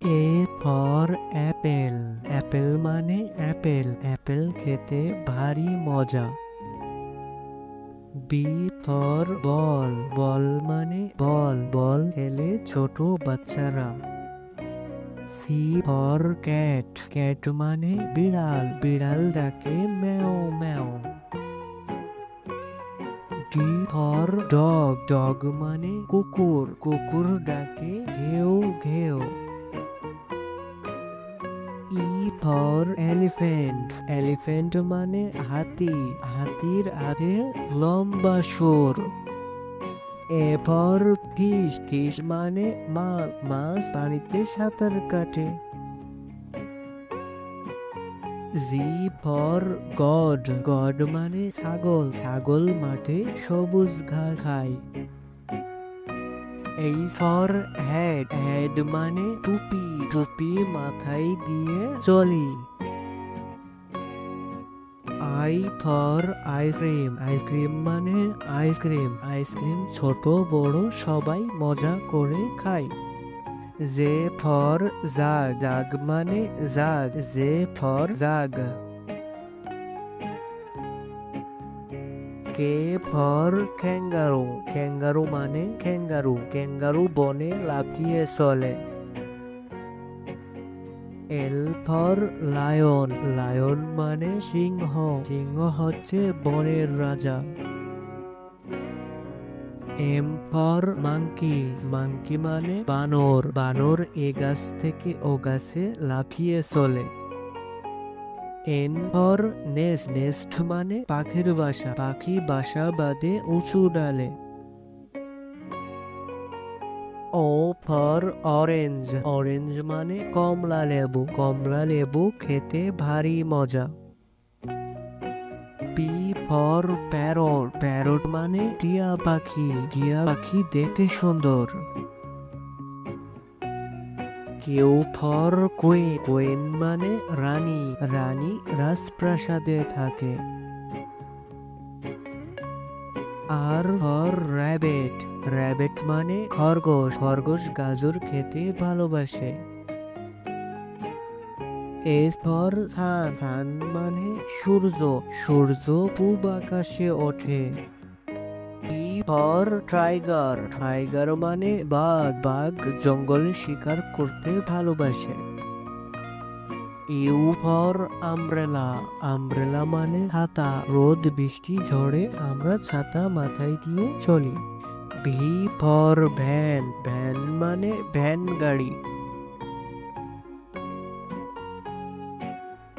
A for Apple. Apple মানে Apple. Apple খেতে ভারী মজা। B for ball. বল মানে বল। বল খেলে ছোট বাচ্চারা। C for cat. ক্যাট মানে বিড়াল। বিড়াল ডাকে ম্যাও ম্যাও। D for dog. ডগ মানে কুকুর। কুকুর ডাকে ঘেউ ঘেউ। E for elephant. এলিফ্যান্ট মানে হাতি। হাতির আগে লম্বা সুর। A for fish. ফিশ মানে মাছ। মাছ পানিতে সাঁতার কাটে। G for god. গড মানে ছাগল। ছাগল মাঠে সবুজ ঘাস খায়। এই ফর হেড। হেড মানে টুপি। টুপি মাথায় দিয়ে চলি। I for ice cream. আইসক্রিম মানে আইসক্রিম। আইসক্রিম ছোট বড় সবাই মজা করে খায়। J for jug. জাগ মানে jug. J for jug. K for kangaroo. Kangaroo মানে ক্যাঙ্গারু। ক্যাঙ্গারু বনে লাফিয়ে চলে। L for lion. লায়ন মানে সিংহ। সিংহ হচ্ছে বনের রাজা। M for monkey. মাংকি মানে বানর। বানর এ গাছ থেকে ও গাছে লাফিয়ে চলে। N for nest. নেস্ট মানে পাখির বাসা। পাখি বাসা বাঁধে উঁচু ডালে। O for orange. অরেঞ্জ মানে কমলা লেবু। কমলা লেবু খেতে ভারী মজা। P for parrot. প্যারট মানে টিয়া পাখি। টিয়া পাখি দেখতে সুন্দর। Q for queen. কুইন মানে রানী। রানী রাজপ্রাসাদে থাকে। আর ফর র্যাবেট। র্যাবেট মানে খরগোশ। খরগোশ গাজর খেতে ভালোবাসে। S for sun. সান মানে সূর্য। সূর্য পূব আকাশে ওঠে। T for tiger. টাইগার মানে বাঘ। বাঘ জঙ্গলে শিকার করতে ভালোবাসে। You for umbrella. আমব্রেলা মানে ছাতা। রোদ বৃষ্টি ঝড়ে আমরা ছাতা মাথায় দিয়ে চলি। V for van. ভ্যান মানে ভ্যান গাড়ি।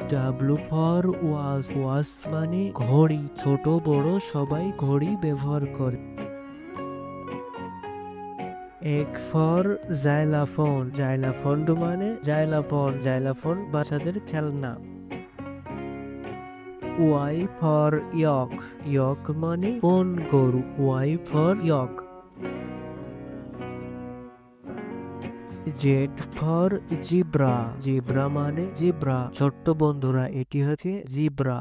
W for watch. ওয়াচ মানে ঘড়ি। ছোট বড় সবাই ঘড়ি ব্যবহার করে। X for জাইলাফোন। জাইলাফোন মানে জাইলাফোন। জাইলাফোন বাচ্চাদের খেলনা। ওয়াই ফর ইয়ক। ইয়ক মানে কোন গরু। Y for yak. Z for zebra. Zebra মানে জিব্রা। ছোট্ট বন্ধুরা এটি হচ্ছে জিব্রা।